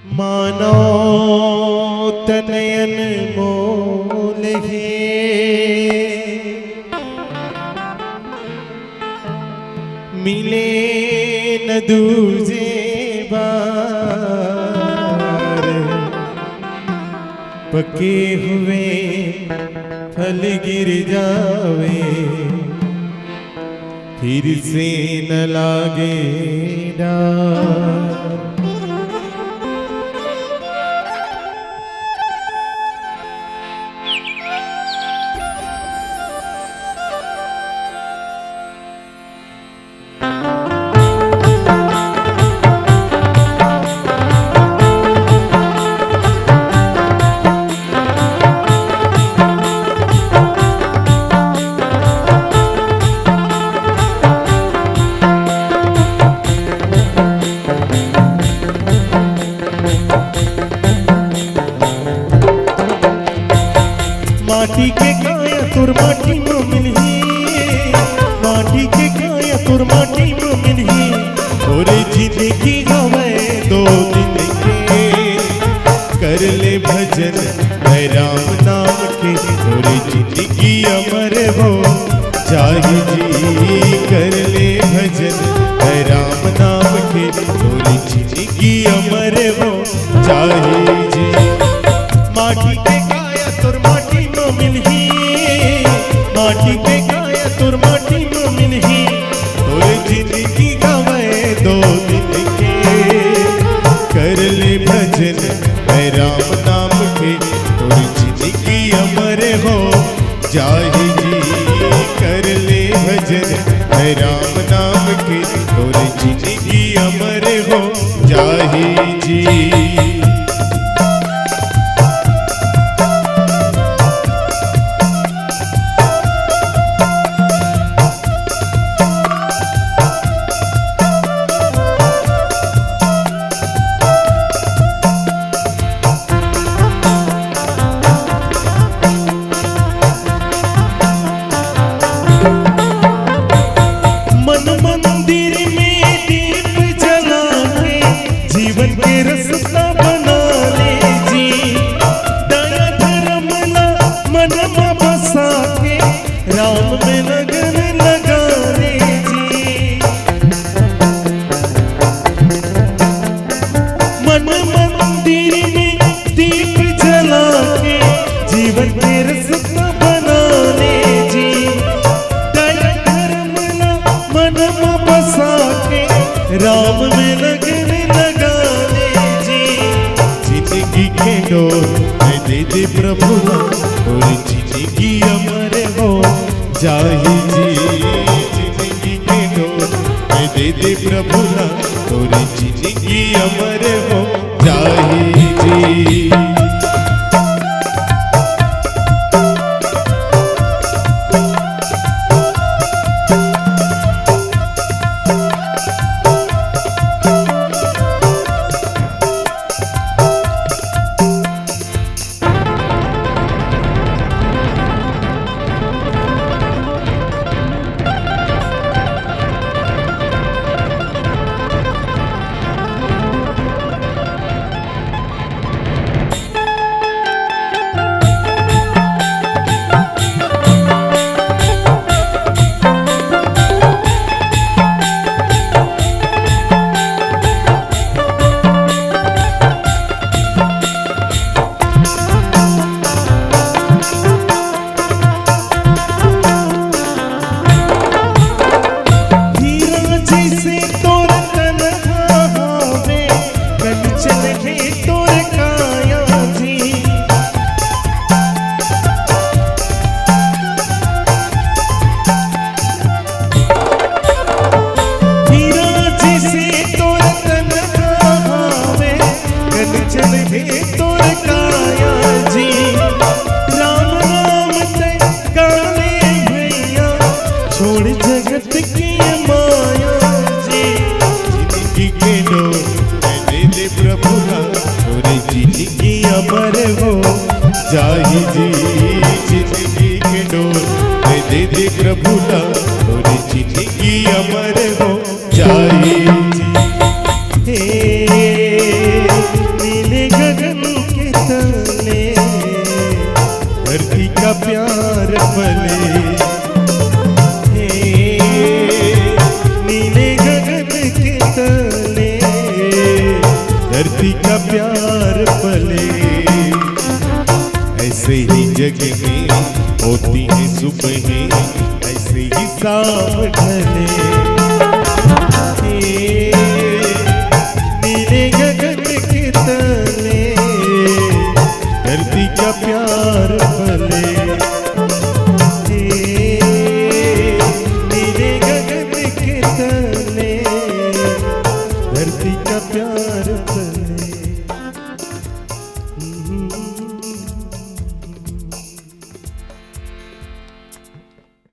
मानो तनयन मोल है मिले न दूजे बार पके हुए फल गिर जावे फिर से न लागे डार। माटी के काया तुर माटी में मिलही, माटी के काया तुर माटी में मिलही, और जिंदगी गवे दो दिन के कर ले भजन है राम नाम के, और जिंदगी अमर हो जाहि जी कर ले भजन है राम नाम के, और जिंदगी अमर हो जाहि जी। माटी के काया तुर माटी में मिलही, माटी के काया तुर माटी में मिलही, और जिंदगी गवे दो दिन के कर ले भजन है राम नाम के, और जिंदगी अमर हो जाहि जी कर ले भजन है राम नाम के, और जिंदगी अमर हो जाहि जी। मंदिर में दीप जला के जीवन के रास्ता बना ले जी, दया धर्म ला मन में बसा के राम में लगन लगा ले जी। मंदिर में दीप जला के जीवन के रास्ता बना ले जी, दया धर्म ला मन में बसा के राम में लगन लगा ले जी। जिंदगी के डोर में दे दे प्रभु और जिंदगी अमर हो जाहि जी, जिंदगी के डोर में दे दे प्रभु और जिंदगी अमर हो जाहि जी। छोड़ जगत की माया जी, जिंदगी के डोर में दे दे प्रभु और जिंदगी अमर हो जाहि जी, जिंदगी के डोर में दे दे प्रभु और